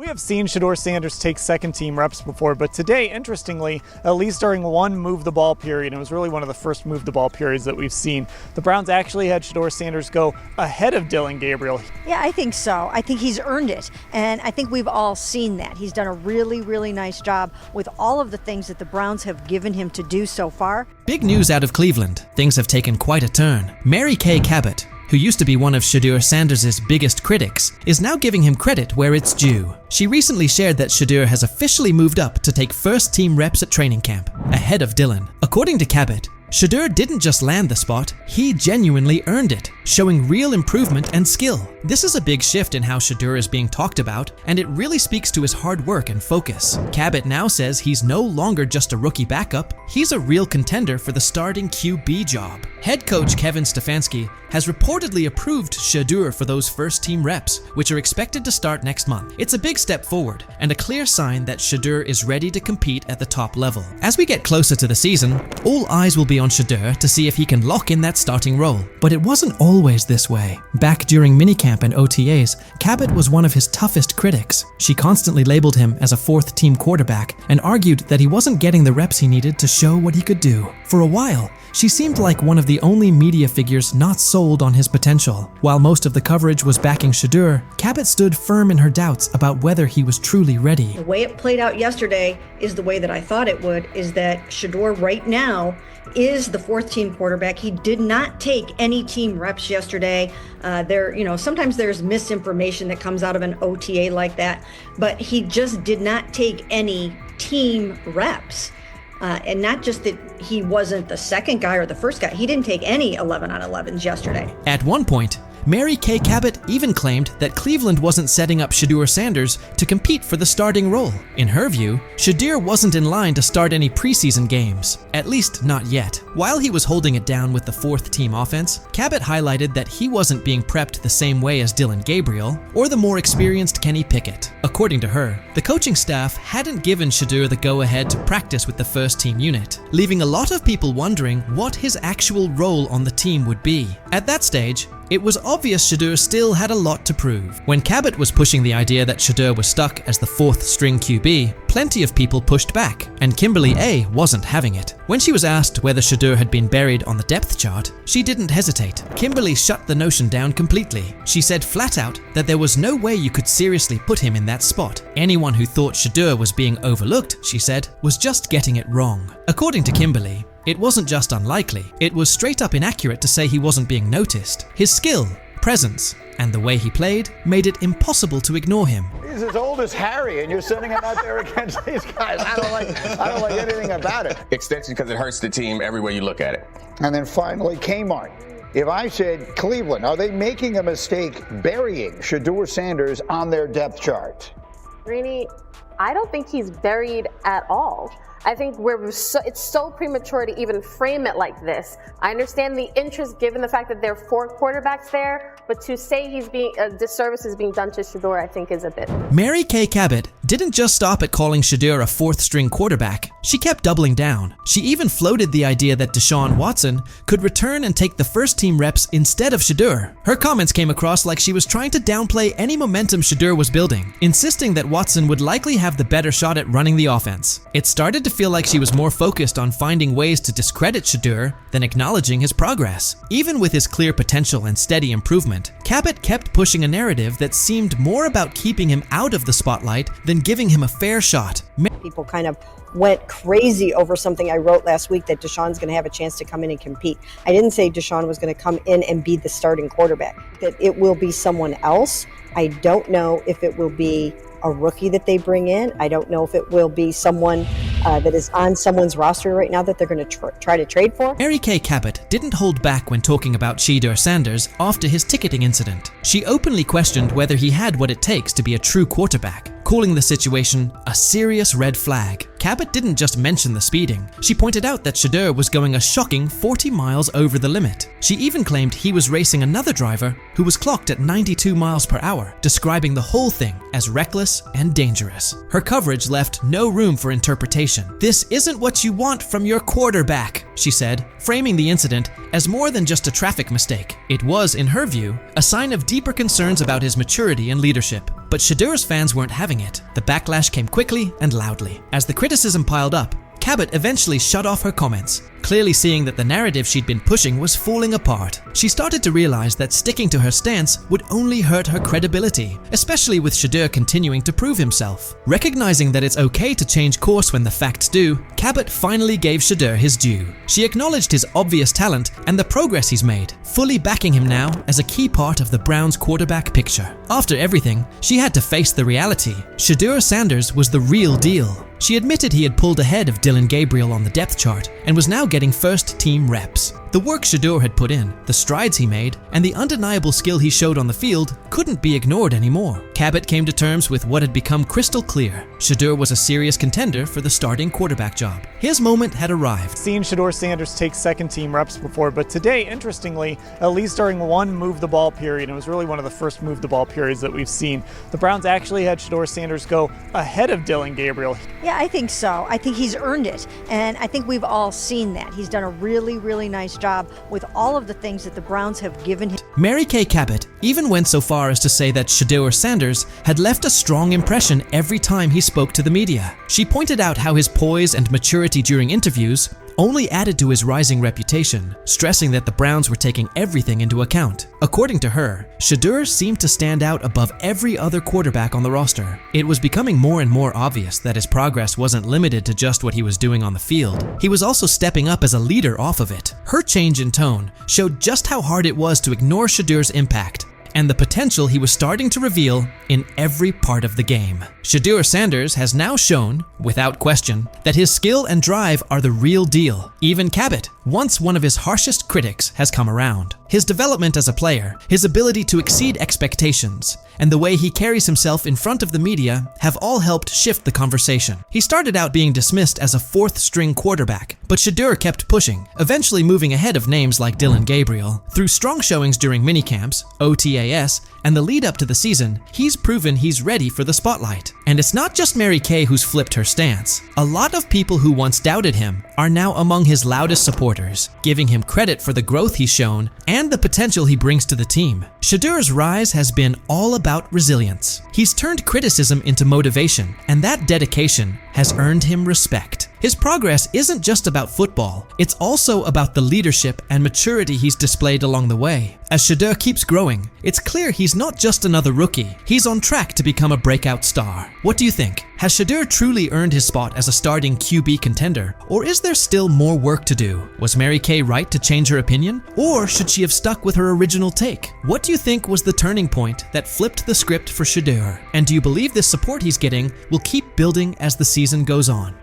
We have seen Shadur Sanders take second-team reps before, but today, interestingly, at least during one move-the-ball period, it was really one of the first move-the-ball periods that we've seen, the Browns actually had Shadur Sanders go ahead of Dillon Gabriel. Yeah, I think so. I think he's earned it, and I think we've all seen that. He's done a really, really nice job with all of the things that the Browns have given him to do so far. Big news out of Cleveland. Things have taken quite a turn. Mary Kay Cabot, who used to be one of Shadur Sanders' biggest critics, is now giving him credit where it's due. She recently shared that Shedeur has officially moved up to take first-team reps at training camp, ahead of Dillon. According to Cabot, Shedeur didn't just land the spot, he genuinely earned it, showing real improvement and skill. This is a big shift in how Shedeur is being talked about, and it really speaks to his hard work and focus. Cabot now says he's no longer just a rookie backup, he's a real contender for the starting QB job. Head coach Kevin Stefanski has reportedly approved Shedeur for those first-team reps, which are expected to start next month. It's a big step forward, and a clear sign that Shedeur is ready to compete at the top level. As we get closer to the season, all eyes will be on Shedeur to see if he can lock in that starting role. But it wasn't always this way. Back during minicamp and OTAs, Cabot was one of his toughest critics. She constantly labeled him as a fourth-team quarterback and argued that he wasn't getting the reps he needed to show what he could do. For a while, she seemed like one of the only media figures not sold on his potential. While most of the coverage was backing Shedeur, Cabot stood firm in her doubts about whether he was truly ready. The way it played out yesterday is the way that I thought it would, is that Shedeur right now is the fourth-team quarterback. He did not take any team reps yesterday. Sometimes there's misinformation that comes out of an OTA like that, but he just did not take any team reps. And not just that he wasn't the second guy or the first guy, he didn't take any 11-on-11s yesterday. At one point, Mary Kay Cabot even claimed that Cleveland wasn't setting up Shadur Sanders to compete for the starting role. In her view, Shedeur wasn't in line to start any preseason games, at least not yet. While he was holding it down with the fourth-team offense, Cabot highlighted that he wasn't being prepped the same way as Dillon Gabriel or the more experienced Kenny Pickett. According to her, the coaching staff hadn't given Shedeur the go-ahead to practice with the first-team unit, leaving a lot of people wondering what his actual role on the team would be. At that stage, it was obvious Shedeur still had a lot to prove. When Cabot was pushing the idea that Shedeur was stuck as the fourth-string QB, plenty of people pushed back, and Kimberly A wasn't having it. When she was asked whether Shedeur had been buried on the depth chart, she didn't hesitate. Kimberly shut the notion down completely. She said flat out that there was no way you could seriously put him in that spot. Anyone who thought Shedeur was being overlooked, she said, was just getting it wrong. According to Kimberly, it wasn't just unlikely, it was straight up inaccurate to say he wasn't being noticed. His skill, presence, and the way he played made it impossible to ignore him. He's as old as Harry, and you're sending him out there against these guys. I don't like anything about it. Extension because it hurts the team every way you look at it. And then finally, Kmart. If I said Cleveland, are they making a mistake burying Shadur Sanders on their depth chart? Greeny, I don't think he's buried at all. I think it's so premature to even frame it like this. I understand the interest given the fact that there are 4 quarterbacks there, but to say a disservice is being done to Shedeur, I think is a bit. Mary Kay Cabot didn't just stop at calling Shedeur a fourth-string quarterback. She kept doubling down. She even floated the idea that Deshaun Watson could return and take the first-team reps instead of Shedeur. Her comments came across like she was trying to downplay any momentum Shedeur was building, insisting that Watson would likely have the better shot at running the offense. It started to feel like she was more focused on finding ways to discredit Shedeur than acknowledging his progress. Even with his clear potential and steady improvement, Cabot kept pushing a narrative that seemed more about keeping him out of the spotlight than giving him a fair shot. People kind of went crazy over something I wrote last week, that Deshaun's going to have a chance to come in and compete. I didn't say Deshaun was going to come in and be the starting quarterback, that it will be someone else. I don't know if it will be a rookie that they bring in. I don't know if it will be someone that is on someone's roster right now that they're going to try to trade for. Mary Kay Cabot didn't hold back when talking about Shadur Sanders after his ticketing incident. She openly questioned whether he had what it takes to be a true quarterback, calling the situation a serious red flag. Cabot didn't just mention the speeding. She pointed out that Shedeur was going a shocking 40 miles over the limit. She even claimed he was racing another driver who was clocked at 92 miles per hour, describing the whole thing as reckless and dangerous. Her coverage left no room for interpretation. "This isn't what you want from your quarterback," she said, framing the incident as more than just a traffic mistake. It was, in her view, a sign of deeper concerns about his maturity and leadership. But Shedeur's fans weren't having it. The backlash came quickly and loudly. As the criticism piled up, Cabot eventually shut off her comments, clearly seeing that the narrative she'd been pushing was falling apart. She started to realize that sticking to her stance would only hurt her credibility, especially with Shedeur continuing to prove himself. Recognizing that it's okay to change course when the facts do, Cabot finally gave Shedeur his due. She acknowledged his obvious talent and the progress he's made, fully backing him now as a key part of the Browns' quarterback picture. After everything, she had to face the reality. Shadur Sanders was the real deal. She admitted he had pulled ahead of Gabriel on the depth chart and was now getting first-team reps. The work Shedeur had put in, the strides he made, and the undeniable skill he showed on the field couldn't be ignored anymore. Cabot came to terms with what had become crystal clear. Shedeur was a serious contender for the starting quarterback job. His moment had arrived. Seen Shadur Sanders take second-team reps before, but today, interestingly, at least during one move-the-ball period, it was really one of the first move-the-ball periods that we've seen, the Browns actually had Shadur Sanders go ahead of Gabriel. Yeah, I think so. I think he's earned it, and I think we've all seen that. He's done a really, really nice job with all of the things that the Browns have given him. Mary Kay Cabot even went so far as to say that Shadur Sanders had left a strong impression every time he spoke to the media. She pointed out how his poise and maturity during interviews only added to his rising reputation, stressing that the Browns were taking everything into account. According to her, Shedeur seemed to stand out above every other quarterback on the roster. It was becoming more and more obvious that his progress wasn't limited to just what he was doing on the field. He was also stepping up as a leader off of it. Her change in tone showed just how hard it was to ignore Shadeur's impact and the potential he was starting to reveal in every part of the game. Shadur Sanders has now shown, without question, that his skill and drive are the real deal. Even Cabot, once one of his harshest critics, has come around. His development as a player, his ability to exceed expectations, and the way he carries himself in front of the media have all helped shift the conversation. He started out being dismissed as a fourth-string quarterback, but Shedeur kept pushing, eventually moving ahead of names like Gabriel. Through strong showings during minicamps, OTAS, and the lead up to the season, he's proven he's ready for the spotlight. And it's not just Mary Kay who's flipped her stance. A lot of people who once doubted him are now among his loudest supporters, giving him credit for the growth he's shown and the potential he brings to the team. Shedeur's rise has been all about resilience. He's turned criticism into motivation, and that dedication has earned him respect. His progress isn't just about football, it's also about the leadership and maturity he's displayed along the way. As Shedeur keeps growing, it's clear he's not just another rookie, he's on track to become a breakout star. What do you think? Has Shedeur truly earned his spot as a starting QB contender, or is there still more work to do? Was Mary Kay right to change her opinion, or should she have stuck with her original take? What do you think was the turning point that flipped the script for Shedeur? And do you believe this support he's getting will keep building as the season goes on?